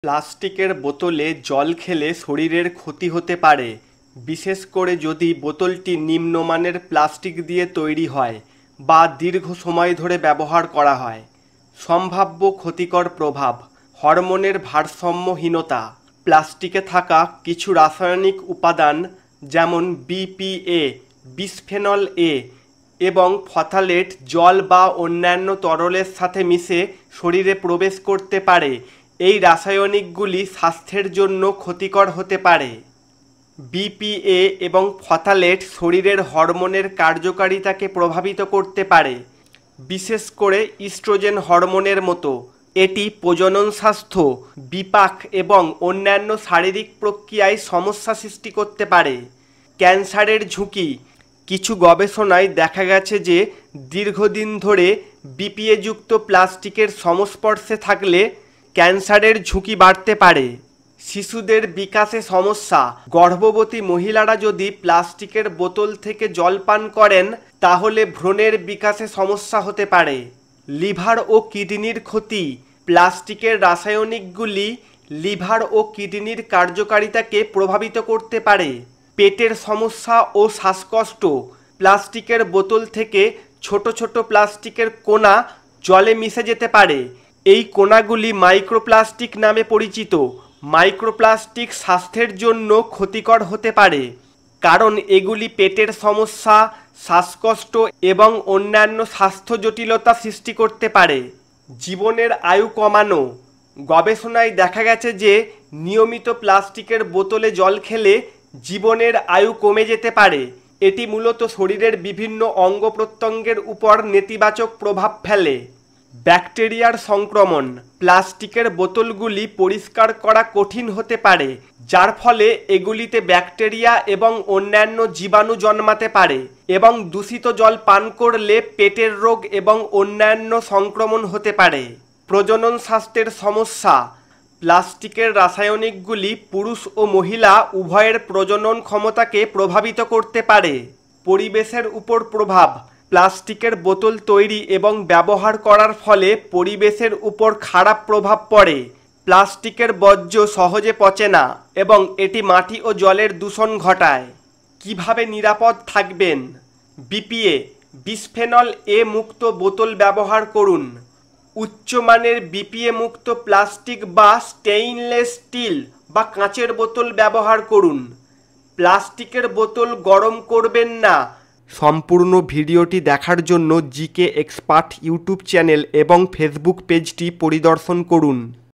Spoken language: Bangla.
প্লাস্টিকের বোতলে জল খেলে শরীরের ক্ষতি হতে পারে, বিশেষ করে যদি বোতলটি নিম্নমানের প্লাস্টিক দিয়ে তৈরি হয় বা দীর্ঘ সময় ধরে ব্যবহার করা হয়। সম্ভাব্য ক্ষতিকর প্রভাব: হরমোনের ভারসাম্যহীনতা। প্লাস্টিকে থাকা কিছু রাসায়নিক উপাদান যেমন বিপিএ, বিসফেনল এ এবং ফথালেট জল বা অন্যান্য তরলের সাথে মিশে শরীরে প্রবেশ করতে পারে। এই রাসায়নিকগুলি স্বাস্থ্যের জন্য ক্ষতিকর হতে পারে। বিপিএ এবং ফথালেট শরীরের হরমোনের কার্যকারিতাকে প্রভাবিত করতে পারে, বিশেষ করে ইস্ট্রোজেন হরমোনের মতো। এটি প্রজনন স্বাস্থ্য, বিপাক এবং অন্যান্য শারীরিক প্রক্রিয়ায় সমস্যা সৃষ্টি করতে পারে। ক্যান্সারের ঝুঁকি: কিছু গবেষণায় দেখা গেছে যে দীর্ঘদিন ধরে বিপিএযুক্ত প্লাস্টিকের সংস্পর্শে থাকলে ক্যান্সারের ঝুঁকি বাড়তে পারে। শিশুদের বিকাশে সমস্যা: গর্ভবতী মহিলারা যদি প্লাস্টিকের বোতল থেকে জল পান করেন তাহলে ভ্রূণের বিকাশে সমস্যা হতে পারে। লিভার ও কিডনির ক্ষতি: প্লাস্টিকের রাসায়নিকগুলি লিভার ও কিডনির কার্যকারিতাকে প্রভাবিত করতে পারে। পেটের সমস্যা ও শ্বাসকষ্ট: প্লাস্টিকের বোতল থেকে ছোট ছোট প্লাস্টিকের কণা জলে মিশে যেতে পারে। এই কণাগুলি মাইক্রোপ্লাস্টিক নামে পরিচিত। মাইক্রোপ্লাস্টিক স্বাস্থ্যের জন্য ক্ষতিকর হতে পারে, কারণ এগুলি পেটের সমস্যা, শ্বাসকষ্ট এবং অন্যান্য স্বাস্থ্য জটিলতা সৃষ্টি করতে পারে। জীবনের আয়ু কমানো: গবেষণায় দেখা গেছে যে নিয়মিত প্লাস্টিকের বোতলে জল খেলে জীবনের আয়ু কমে যেতে পারে। এটি মূলত শরীরের বিভিন্ন অঙ্গ প্রত্যঙ্গের উপর নেতিবাচক প্রভাব ফেলে। ব্যাকটেরিয়ার সংক্রমণ: প্লাস্টিকের বোতলগুলি পরিষ্কার করা কঠিন হতে পারে, যার ফলে এগুলিতে ব্যাকটেরিয়া এবং অন্যান্য জীবাণু জন্মাতে পারে এবং দূষিত জল পান করলে পেটের রোগ এবং অন্যান্য সংক্রমণ হতে পারে। প্রজনন স্বাস্থ্যের সমস্যা: প্লাস্টিকের রাসায়নিকগুলি পুরুষ ও মহিলা উভয়ের প্রজনন ক্ষমতাকে প্রভাবিত করতে পারে। পরিবেশের উপর প্রভাব: প্লাস্টিকের বোতল তৈরি এবং ব্যবহার করার ফলে পরিবেশের উপর খারাপ প্রভাব পড়ে। প্লাস্টিকের বর্জ্য সহজে পচে না এবং এটি মাটি ও জলের দূষণ ঘটায়। কিভাবে নিরাপদ থাকবেন? বিপিএ, বিসফেনল এ মুক্ত বোতল ব্যবহার করুন। উচ্চমানের বিপিএ মুক্ত প্লাস্টিক বা স্টেইনলেস স্টিল বা কাঁচের বোতল ব্যবহার করুন। প্লাস্টিকের বোতল গরম করবেন না। সম্পূর্ণ ভিডিওটি দেখার জন্য জিকে এক্সপার্ট ইউটিউব চ্যানেল এবং ফেসবুক পেজটি পরিদর্শন করুন।